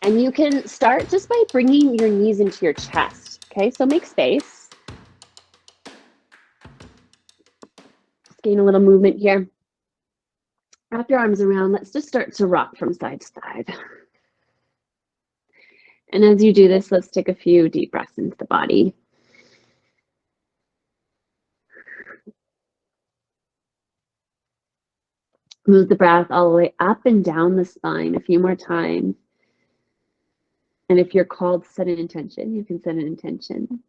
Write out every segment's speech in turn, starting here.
And you can start just by bringing your knees into your chest. Okay, so make space. Just gain a little movement here. Wrap your arms around. Let's just start to rock from side to side. And as you do this, let's take a few deep breaths into the body. Move the breath all the way up and down the spine a few more times. And if you're called to set an intention, you can set an intention.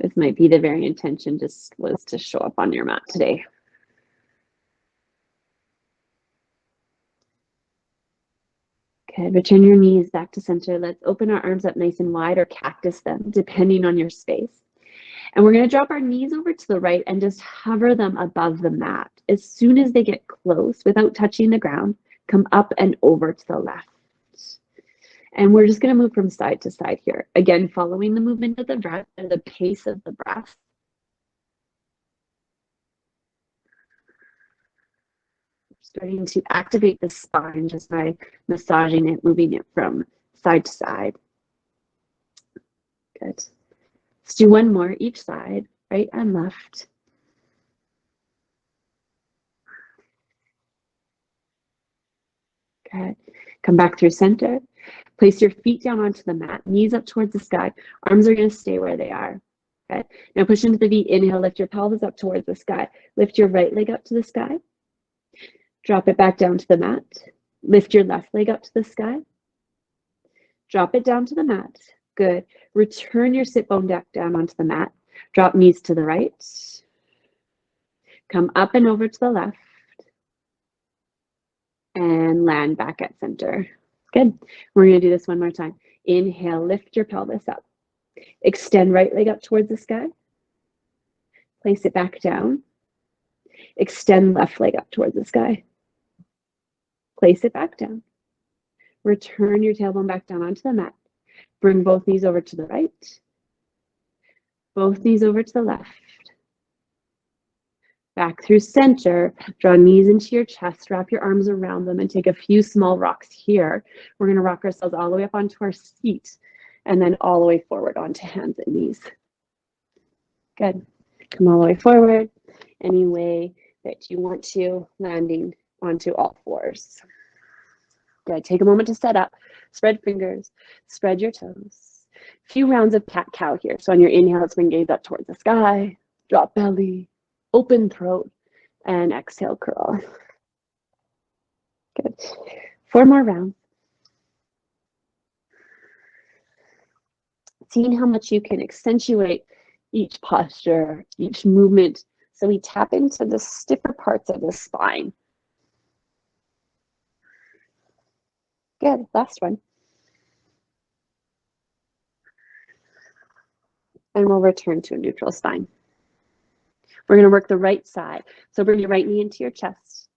This might be the very intention just was to show up on your mat today. Okay, return your knees back to center. Let's open our arms up nice and wide or cactus them, depending on your space. And we're going to drop our knees over to the right and just hover them above the mat. As soon as they get close, without touching the ground, come up and over to the left. And we're just going to move from side to side here. Again, following the movement of the breath and the pace of the breath. Starting to activate the spine just by massaging it, moving it from side to side. Good. Let's do one more each side, right and left. Good. Come back through center. Place your feet down onto the mat, knees up towards the sky. Arms are going to stay where they are. Okay. Now push into the V. Inhale, lift your pelvis up towards the sky. Lift your right leg up to the sky. Drop it back down to the mat. Lift your left leg up to the sky. Drop it down to the mat. Good. Return your sit bone back down onto the mat. Drop knees to the right. Come up and over to the left. And land back at center. Good. We're going to do this one more time. Inhale, lift your pelvis up. Extend right leg up towards the sky. Place it back down. Extend left leg up towards the sky. Place it back down. Return your tailbone back down onto the mat. Bring both knees over to the right. Both knees over to the left. Back through center. Draw knees into your chest. Wrap your arms around them and take a few small rocks here. We're going to rock ourselves all the way up onto our seat and then all the way forward onto hands and knees. Good. Come all the way forward any way that you want to, landing onto all fours. Good. Take a moment to set up. Spread fingers. Spread your toes. A few rounds of cat-cow here. So on your inhale, let's bring gaze up towards the sky. Drop belly. Open throat. And exhale, curl. Good. 4 more rounds. Seeing how much you can accentuate each posture, each movement, so we tap into the stiffer parts of the spine. Good, last one. And we'll return to a neutral spine. We're going to work the right side. So bring your right knee into your chest.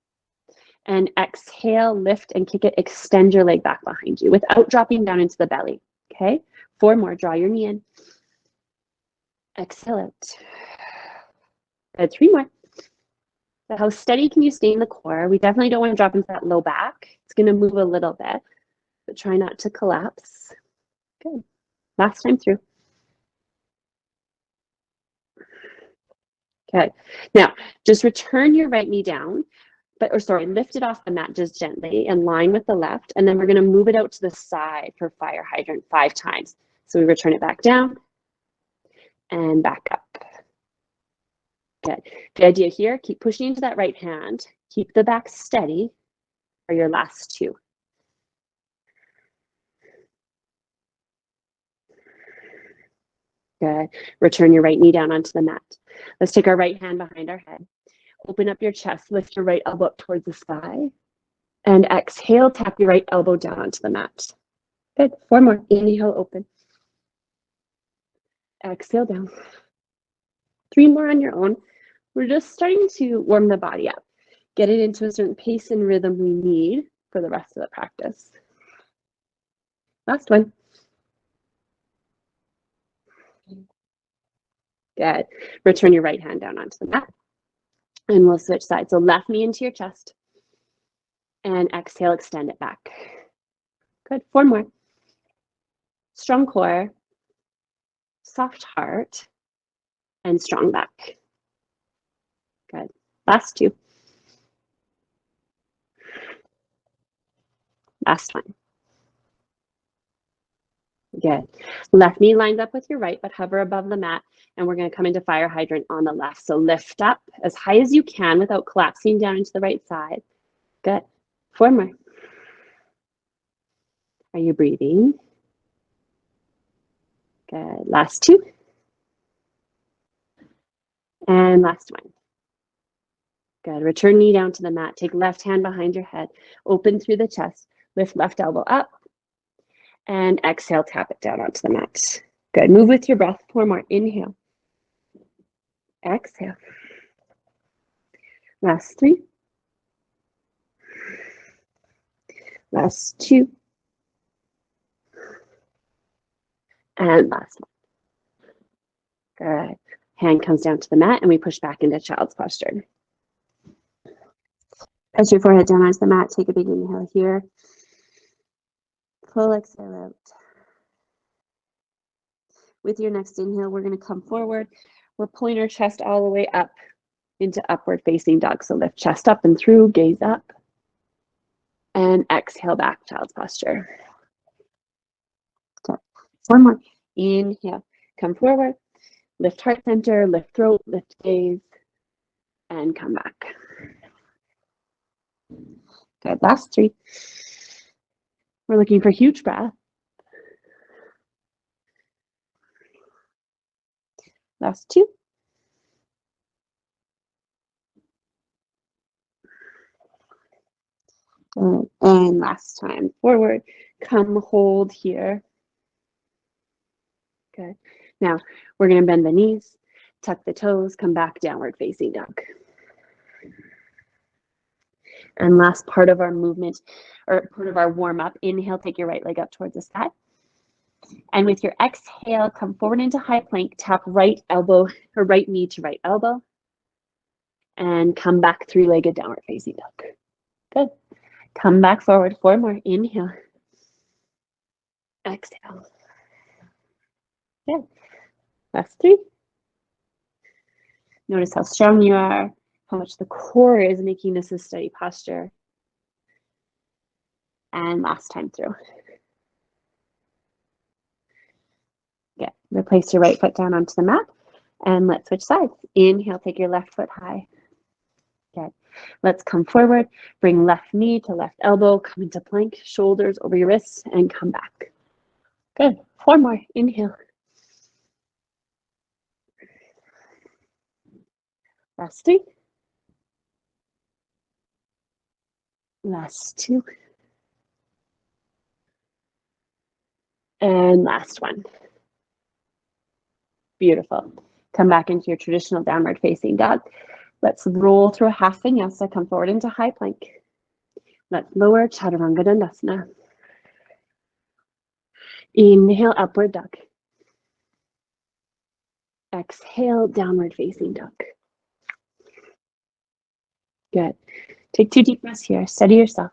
And exhale, lift and kick it. Extend your leg back behind you without dropping down into the belly. Okay, 4 more. Draw your knee in. Exhale out. Good, 3 more. So how steady can you stay in the core? We definitely don't want to drop into that low back. It's going to move a little bit, but try not to collapse. Good. Last time through. Okay. Now, just return your right knee down, lift it off the mat just gently in line with the left, and then we're going to move it out to the side for fire hydrant 5 times. So we return it back down and back up. Good. The idea here, keep pushing into that right hand. Keep the back steady for your last 2. Good. Return your right knee down onto the mat. Let's take our right hand behind our head. Open up your chest. Lift your right elbow up towards the sky. And exhale, tap your right elbow down onto the mat. Good. 4 more. Inhale, open. Exhale down. 3 more on your own. We're just starting to warm the body up. Get it into a certain pace and rhythm we need for the rest of the practice. Last one. Good. Return your right hand down onto the mat. And we'll switch sides. So left knee into your chest. And exhale, extend it back. Good. 4 more. Strong core, soft heart, and strong back. Good. Last 2. Last one. Good. Left knee lines up with your right, but hover above the mat. And we're going to come into fire hydrant on the left. So lift up as high as you can without collapsing down into the right side. Good. 4 more. Are you breathing? Good. Last 2. And last one. Good. Return knee down to the mat. Take left hand behind your head. Open through the chest. Lift left elbow up. And exhale, tap it down onto the mat. Good. Move with your breath. 4 more. Inhale. Exhale. Last 3. Last 2. And last one. Good. Hand comes down to the mat and we push back into child's posture. Press your forehead down onto the mat. Take a big inhale here. Full exhale out. With your next inhale, we're going to come forward. We're pulling our chest all the way up into upward facing dog. So lift chest up and through, gaze up. And exhale back, child's posture. Okay. 1 more. Inhale. Come forward. Lift heart center, lift throat, lift gaze, and come back. Good. Last 3. We're looking for huge breath. Last 2. Good. And last time. Forward. Come hold here. Good. Now, we're going to bend the knees, tuck the toes, come back, downward facing dog. And last part of our movement, or part of our warm up, inhale, take your right leg up towards the sky. And with your exhale, come forward into high plank, tap right elbow or right knee to right elbow. And come back, 3-legged downward facing dog. Good. Come back forward, 4 more. Inhale. Exhale. Good. Last 3. Notice how strong you are, how much the core is making this a steady posture. And last time through. Good. Replace your right foot down onto the mat. And let's switch sides. Inhale, take your left foot high. Good. Let's come forward. Bring left knee to left elbow. Come into plank, shoulders over your wrists, and come back. Good. 4 more. Inhale. Last 3. Last 2. And last 1. Beautiful. Come back into your traditional downward facing dog. Let's roll through a half vinyasa. Come forward into high plank. Let's lower chaturanga dandasana. Inhale, upward dog. Exhale, downward facing dog. Good. Take 2 deep breaths here. Steady yourself.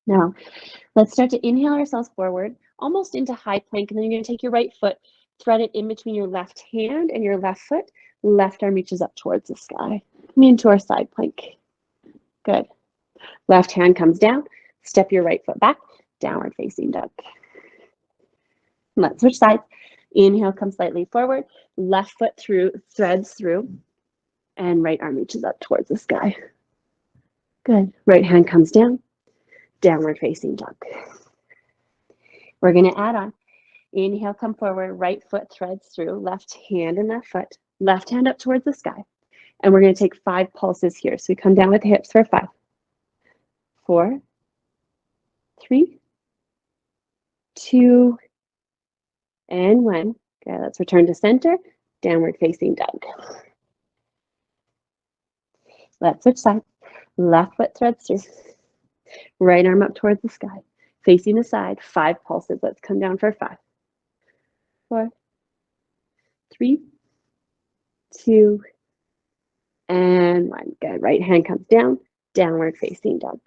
Now, let's start to inhale ourselves forward, almost into high plank, and then you're going to take your right foot, thread it in between your left hand and your left foot. Left arm reaches up towards the sky. Come into our side plank. Good. Left hand comes down. Step your right foot back. Downward facing dog. Let's switch sides. Inhale, come slightly forward. Left foot through, threads through, and right arm reaches up towards the sky. Good. Right hand comes down. Downward facing dog. We're going to add on. Inhale, come forward. Right foot threads through. Left hand and left foot. Left hand up towards the sky. And we're going to take 5 pulses here. So we come down with the hips for 5, 4, 3, 2, and 1. Okay, let's return to center. Downward facing dog. Let's switch sides. Left foot threads through. Right arm up towards the sky. Facing the side. 5 pulses. Let's come down for 5, 4, 3, 2, and 1. Good. Right hand comes down. Downward facing dog.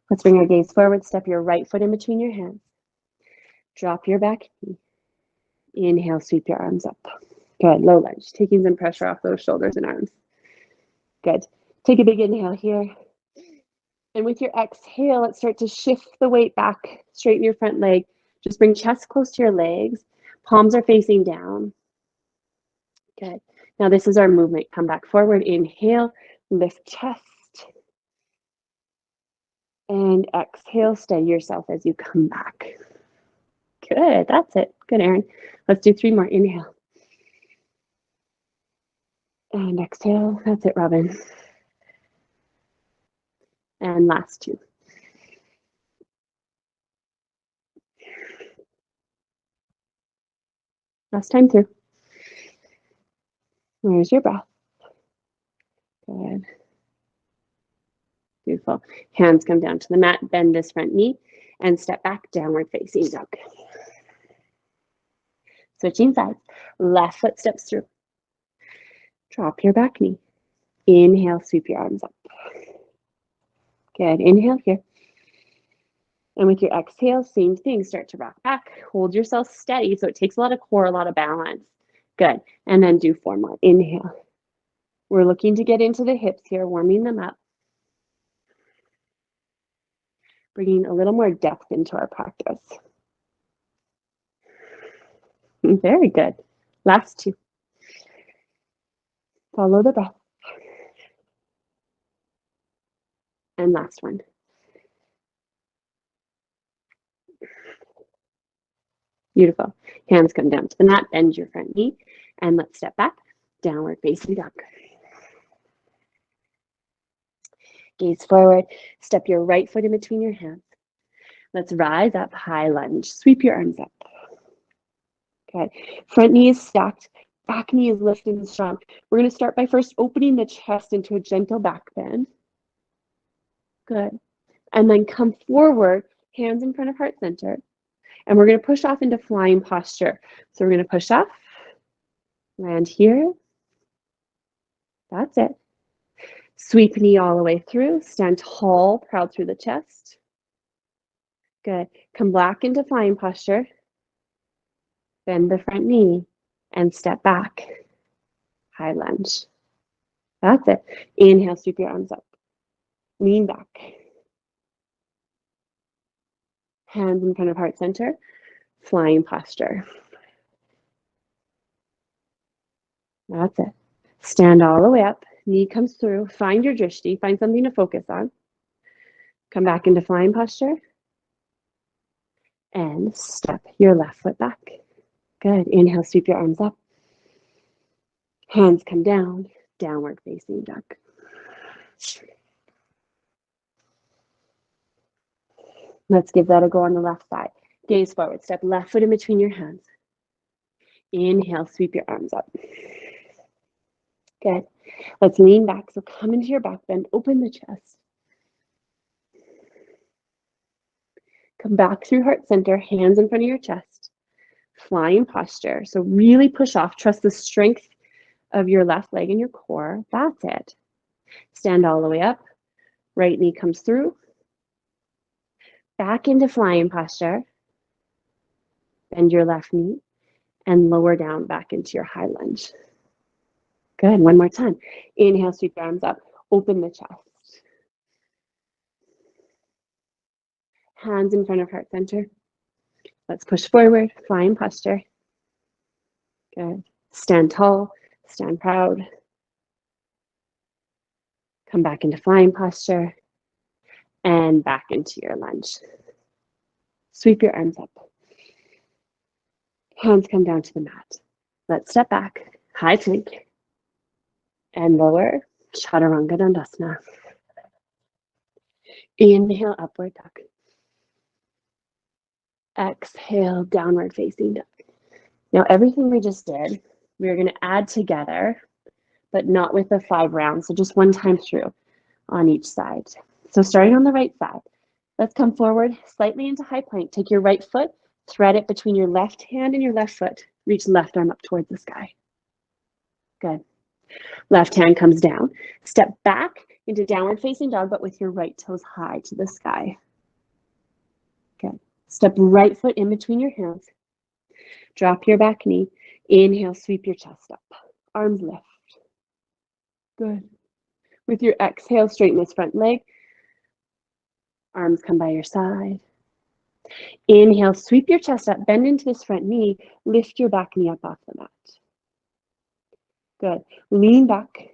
Let's bring our gaze forward. Step your right foot in between your hands. Drop your back knee. Inhale, sweep your arms up. Good, low lunge, taking some pressure off those shoulders and arms. Good. Take a big inhale here. And with your exhale, let's start to shift the weight back, straighten your front leg. Just bring chest close to your legs. Palms are facing down. Good. Now this is our movement. Come back forward. Inhale, lift chest. And exhale, steady yourself as you come back. Good, that's it. Good, Erin. Let's do 3 more. Inhale. And exhale. That's it, Robin. And last 2. Last time through. Where's your breath? Good. Beautiful. Hands come down to the mat, bend this front knee, and step back, downward facing dog. Switching sides. Left foot steps through. Drop your back knee. Inhale, sweep your arms up. Good. Inhale here. And with your exhale, same thing. Start to rock back. Hold yourself steady. So it takes a lot of core, a lot of balance. Good. And then do 4 more. Inhale. We're looking to get into the hips here, warming them up. Bringing a little more depth into our practice. Very good. Last 2. Follow the breath. And last one. Beautiful. Hands come down to the mat, bend your front knee, and let's step back, downward facing dog. Gaze forward, step your right foot in between your hands. Let's rise up, high lunge, sweep your arms up. Good. Front knee is stacked, back knee is lifted and strong. We're going to start by first opening the chest into a gentle back bend. Good. And then come forward, hands in front of heart center. And we're going to push off into flying posture. So we're going to push off, land here. That's it. Sweep knee all the way through. Stand tall, proud through the chest. Good. Come back into flying posture. Bend the front knee and step back. High lunge. That's it. Inhale, sweep your arms up. Lean back. Hands in front of heart center. Flying posture. That's it. Stand all the way up. Knee comes through. Find your drishti. Find something to focus on. Come back into flying posture. And step your left foot back. Good. Inhale, sweep your arms up. Hands come down. Downward facing dog. Let's give that a go on the left side. Gaze forward. Step left foot in between your hands. Inhale, sweep your arms up. Good. Let's lean back. So come into your back bend. Open the chest. Come back through heart center. Hands in front of your chest. Flying posture. So really push off. Trust the strength of your left leg and your core. That's it. Stand all the way up. Right knee comes through. Back into flying posture. Bend your left knee and lower down back into your high lunge. Good. One more time. Inhale, sweep your arms up. Open the chest. Hands in front of heart center. Let's push forward. Flying posture. Good. Stand tall. Stand proud. Come back into flying posture. And back into your lunge. Sweep your arms up. Hands come down to the mat. Let's step back. High plank. And lower. Chaturanga Dandasana. Inhale, upward dog. Exhale, downward facing dog. Now, everything we just did, we're going to add together, but not with the 5 rounds. So just one time through on each side. So starting on the right side, let's come forward slightly into high plank. Take your right foot, thread it between your left hand and your left foot. Reach left arm up towards the sky. Good. Left hand comes down. Step back into downward facing dog, but with your right toes high to the sky. Good. Step right foot in between your hands. Drop your back knee. Inhale, sweep your chest up. Arms lift. Good. With your exhale, straighten this front leg. Arms come by your side. Inhale, sweep your chest up, bend into this front knee, lift your back knee up off the mat. Good. Lean back,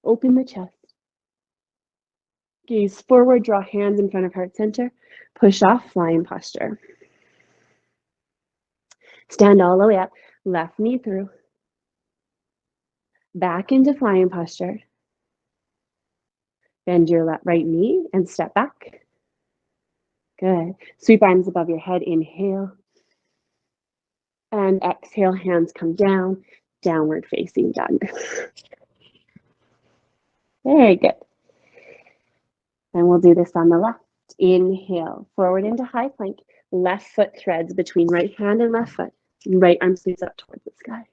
open the chest. Gaze forward, draw hands in front of heart center. Push off, flying posture. Stand all the way up, left knee through. Back into flying posture. Bend your right knee and step back. Good. Sweep arms above your head, inhale. And exhale, hands come down, downward facing dog. Very good. And we'll do this on the left. Inhale, forward into high plank. Left foot threads between right hand and left foot. Right arm sweeps up towards the sky.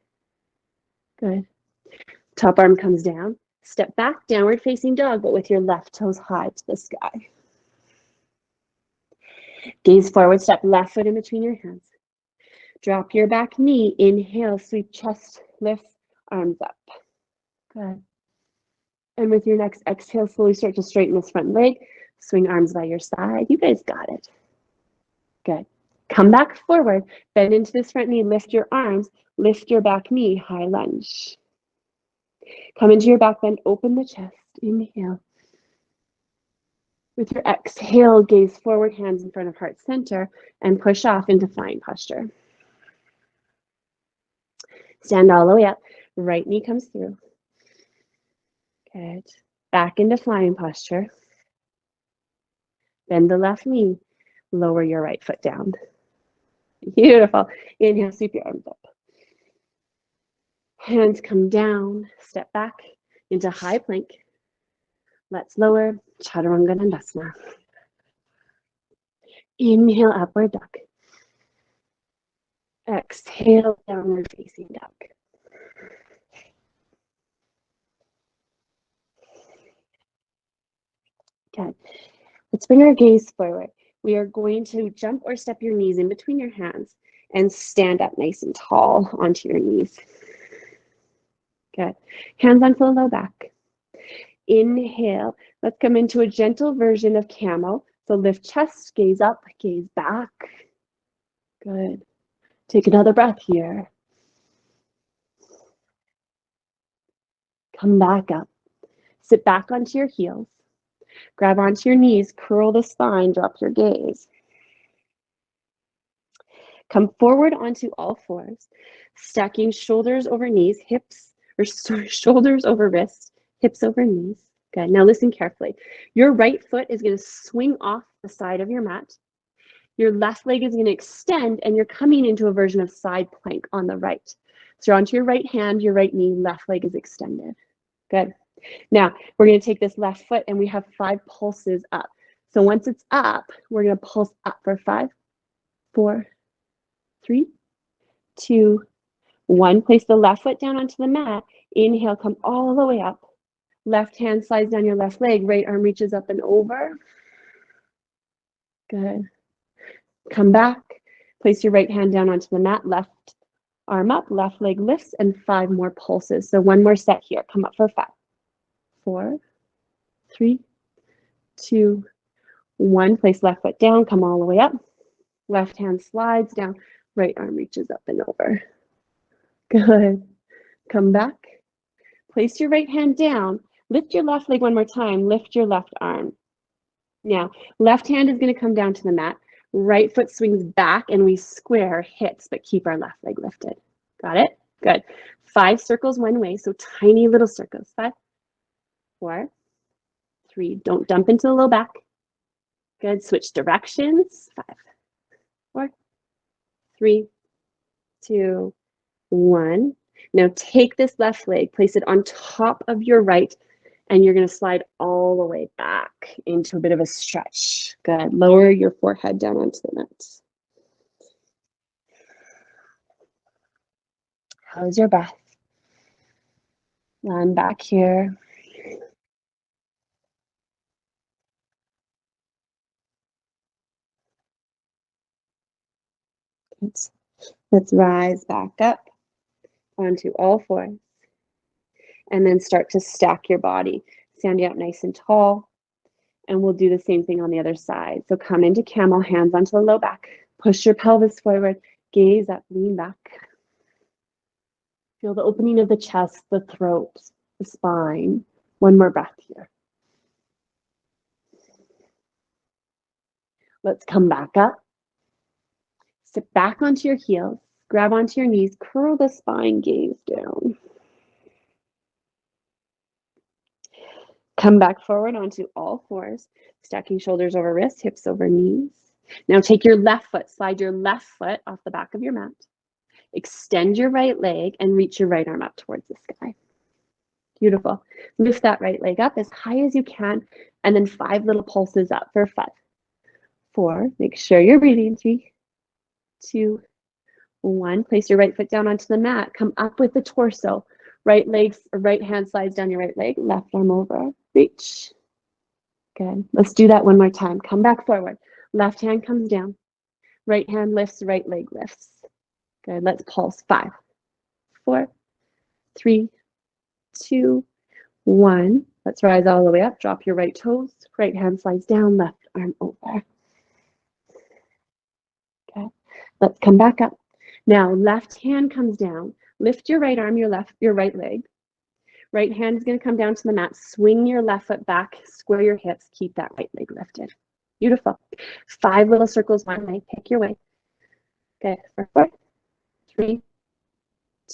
Good. Top arm comes down. Step back, downward facing dog, but with your left toes high to the sky. Gaze forward, step left foot in between your hands. Drop your back knee. Inhale, sweep chest, lift, arms up. Good. And with your next exhale, slowly start to straighten this front leg. Swing arms by your side. You guys got it. Good. Come back forward. Bend into this front knee. Lift your arms. Lift your back knee. High lunge. Come into your back bend. Open the chest. Inhale. With your exhale, gaze forward, hands in front of heart center, and push off into flying posture. Stand all the way up. Right knee comes through. Good. Back into flying posture. Bend the left knee. Lower your right foot down. Beautiful. Inhale, sweep your arms up. Hands come down. Step back into high plank. Let's lower. Chaturanga Dandasana. Inhale, upward dog. Exhale, downward facing dog. Good. Let's bring our gaze forward. We are going to jump or step your knees in between your hands and stand up nice and tall onto your knees. Good. Hands onto the low back. Inhale. Let's come into a gentle version of camel. So lift chest, gaze up, gaze back. Good. Take another breath here. Come back up. Sit back onto your heels. Grab onto your knees, curl the spine, drop your gaze. Come forward onto all fours, stacking shoulders over knees, hips, or shoulders over wrists, hips over knees. Good. Now listen carefully. Your right foot is going to swing off the side of your mat. Your left leg is going to extend, and you're coming into a version of side plank on the right. So you're onto your right hand, your right knee, left leg is extended. Good. Now, we're going to take this left foot, and we have 5 pulses up. So once it's up, we're going to pulse up for 5, 4, 3, 2, 1. Place the left foot down onto the mat. Inhale, come all the way up. Left hand slides down your left leg. Right arm reaches up and over. Good. Come back. Place your right hand down onto the mat. Left arm up. Left leg lifts. And 5 more pulses. So 1 more set here. Come up for 5, 4, 3, 2, 1. Place left foot down. Come all the way up. Left hand slides down. Right arm reaches up and over. Good. Come back. Place your right hand down. Lift your left leg 1 more time. Lift your left arm. Now, left hand is going to come down to the mat. Right foot swings back and we square hips, but keep our left leg lifted. Got it? Good. 5 circles one way, so tiny little circles. 5, 4, 3. Don't dump into the low back. Good. Switch directions. 5, 4, 3, 2, 1. Now take this left leg, place it on top of your right, and you're going to slide all the way back into a bit of a stretch. Good. Lower your forehead down onto the mat. How's your breath? Land back here. Let's rise back up onto all fours. And then start to stack your body. Stand you up nice and tall. And we'll do the same thing on the other side. So come into camel, hands onto the low back. Push your pelvis forward. Gaze up, lean back. Feel the opening of the chest, the throat, the spine. One more breath here. Let's come back up. Step back onto your heels. Grab onto your knees. Curl the spine, gaze down. Come back forward onto all fours, stacking shoulders over wrists, hips over knees. Now take your left foot, slide your left foot off the back of your mat. Extend your right leg and reach your right arm up towards the sky. Beautiful. Lift that right leg up as high as you can, and then 5 little pulses up for 5, 4. Make sure you're breathing. 3, 2, 1. Place your right foot down onto the mat. Come up with the torso. Right hand slides down your right leg, left arm over, reach. Good. Let's do that one more time. Come back forward. Left hand comes down. Right hand lifts, right leg lifts. Good. Let's pulse. 5, 4, 3, 2, 1. Let's rise all the way up. Drop your right toes. Right hand slides down, left arm over. Okay. Let's come back up. Now, left hand comes down. Lift your right arm, your right leg. Right hand is going to come down to the mat. Swing your left foot back, square your hips, keep that right leg lifted. Beautiful. 5 little circles one way. Pick your way. Okay, 4, 3,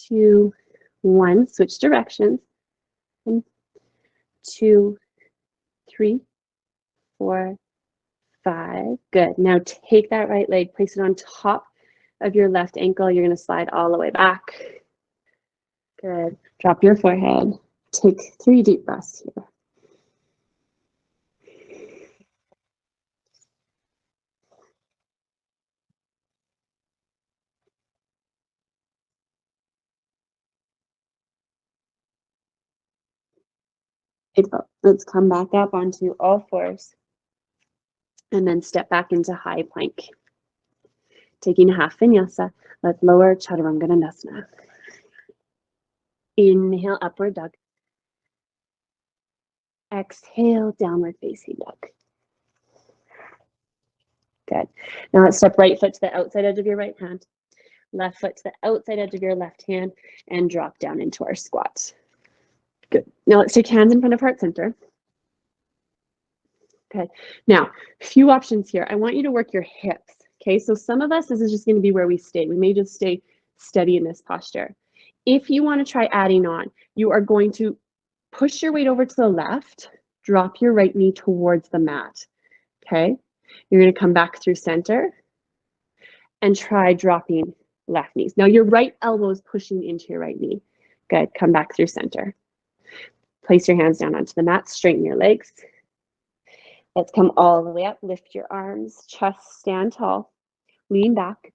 2, 1. Switch directions. 1, 2, 3, 4, 5. Good. Now take that right leg, place it on top of your left ankle. You're going to slide all the way back. Good. Drop your forehead. Take 3 deep breaths here. Let's come back up onto all fours and then step back into high plank. Taking half vinyasa, let's lower Chaturanga Dandasana. Inhale, upward dog. Exhale, downward facing dog. Good. Now let's step right foot to the outside edge of your right hand, left foot to the outside edge of your left hand, and drop down into our squat. Good. Now let's take hands in front of heart center. Okay. Now, a few options here. I want you to work your hips. Okay. So some of us, this is just going to be where we stay. We may just stay steady in this posture. If you want to try adding on, you are going to push your weight over to the left, drop your right knee towards the mat. Okay. You're going to come back through center and try dropping left knees. Now your right elbow is pushing into your right knee. Good. Come back through center. Place your hands down onto the mat, straighten your legs. Let's come all the way up, lift your arms, chest, stand tall, lean back.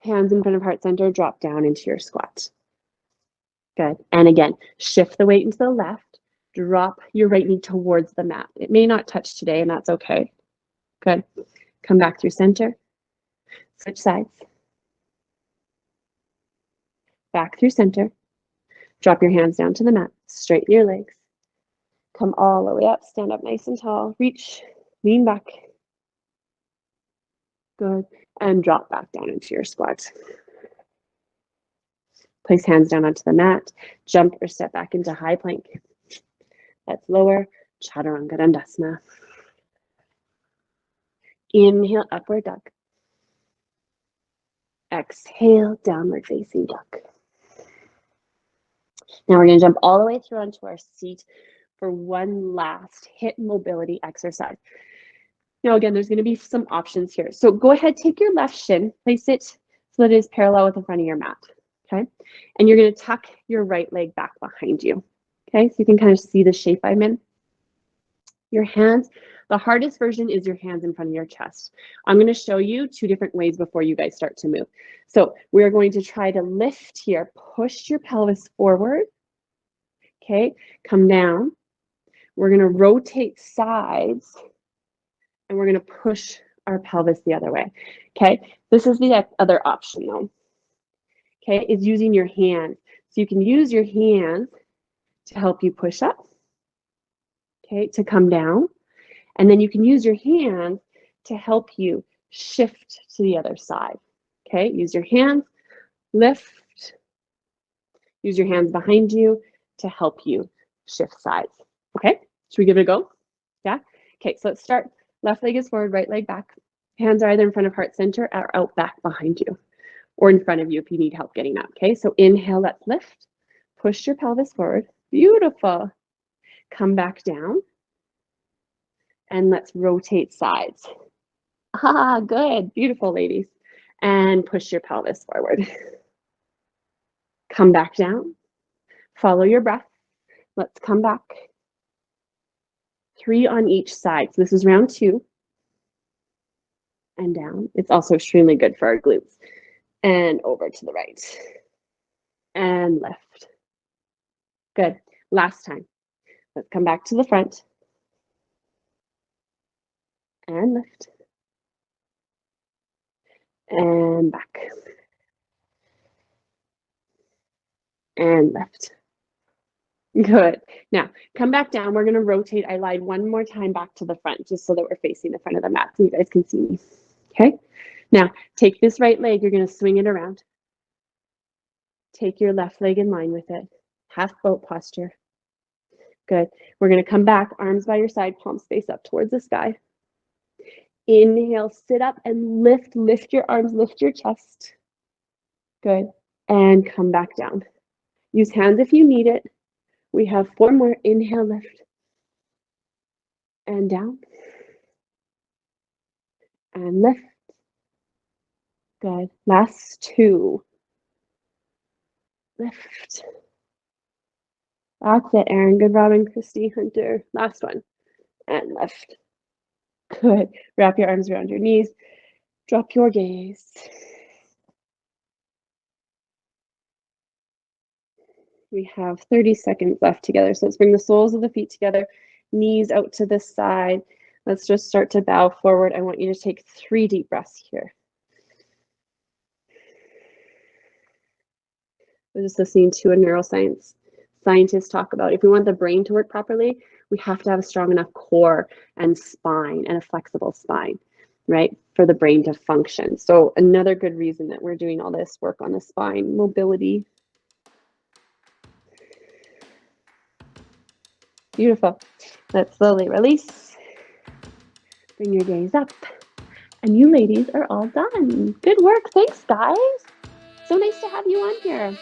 Hands in front of heart center, drop down into your squat. Good. And again, shift the weight into the left, drop your right knee towards the mat. It may not touch today, and that's okay. Good. Come back through center, switch sides. Back through center, drop your hands down to the mat, straighten your legs. Come all the way up, stand up nice and tall, reach, lean back. Good. And drop back down into your squat. Place hands down onto the mat, jump or step back into high plank. Let's lower Chaturanga Dandasana. Inhale, upward dog. Exhale, downward facing dog. Now we're going to jump all the way through onto our seat for one last hip mobility exercise. Now again, there's going to be some options here. So go ahead, take your left shin, place it so that it is parallel with the front of your mat. Okay, and you're going to tuck your right leg back behind you. Okay, so you can kind of see the shape I'm in. Your hands The hardest version is your hands in front of your chest. I'm going to show you 2 different ways before you guys start to move. So we're going to try to lift here. Push your pelvis forward. Okay, come down. We're going to rotate sides, and we're going to push our pelvis the other way. Okay, this is the other option though. Okay, is using your hands. So you can use your hands to help you push up, okay, to come down. And then you can use your hands to help you shift to the other side. Okay, use your hands, lift, use your hands behind you to help you shift sides. Okay, should we give it a go? Yeah? Okay, so let's start. Left leg is forward, right leg back. Hands are either in front of heart center or out back behind you, or in front of you if you need help getting up. Okay, so inhale, let's lift. Push your pelvis forward. Beautiful. Come back down. And let's rotate sides. Ah, good. Beautiful, ladies. And push your pelvis forward. Come back down. Follow your breath. Let's come back. 3 on each side. So this is round 2. And down. It's also extremely good for our glutes. And over to the right. And left. Good. Last time. Let's come back to the front. And lift. And back. And lift. Good. Now, come back down. We're going to rotate. I lied one more time back to the front, just so that we're facing the front of the mat so you guys can see me. Okay? Now, take this right leg. You're going to swing it around. Take your left leg in line with it. Half boat posture. Good. We're going to come back, arms by your side, palms face up towards the sky. Inhale, sit up and lift. Lift your arms, lift your chest. Good. And come back down. Use hands if you need it. We have 4 more. Inhale, lift. And down. And lift. Good. Last 2. Lift. That's it, Erin. Good, Robin, Christy, Hunter. Last one. And lift. Good. Wrap your arms around your knees. Drop your gaze. We have 30 seconds left together. So let's bring the soles of the feet together, knees out to the side. Let's just start to bow forward. I want you to take 3 deep breaths here. We're just listening to a neuroscience scientist talk about if we want the brain to work properly, we have to have a strong enough core and spine and a flexible spine, right, for the brain to function. So another good reason that we're doing all this work on the spine, mobility. Beautiful. Let's slowly release. Bring your gaze up. And you ladies are all done. Good work. Thanks, guys. So nice to have you on here.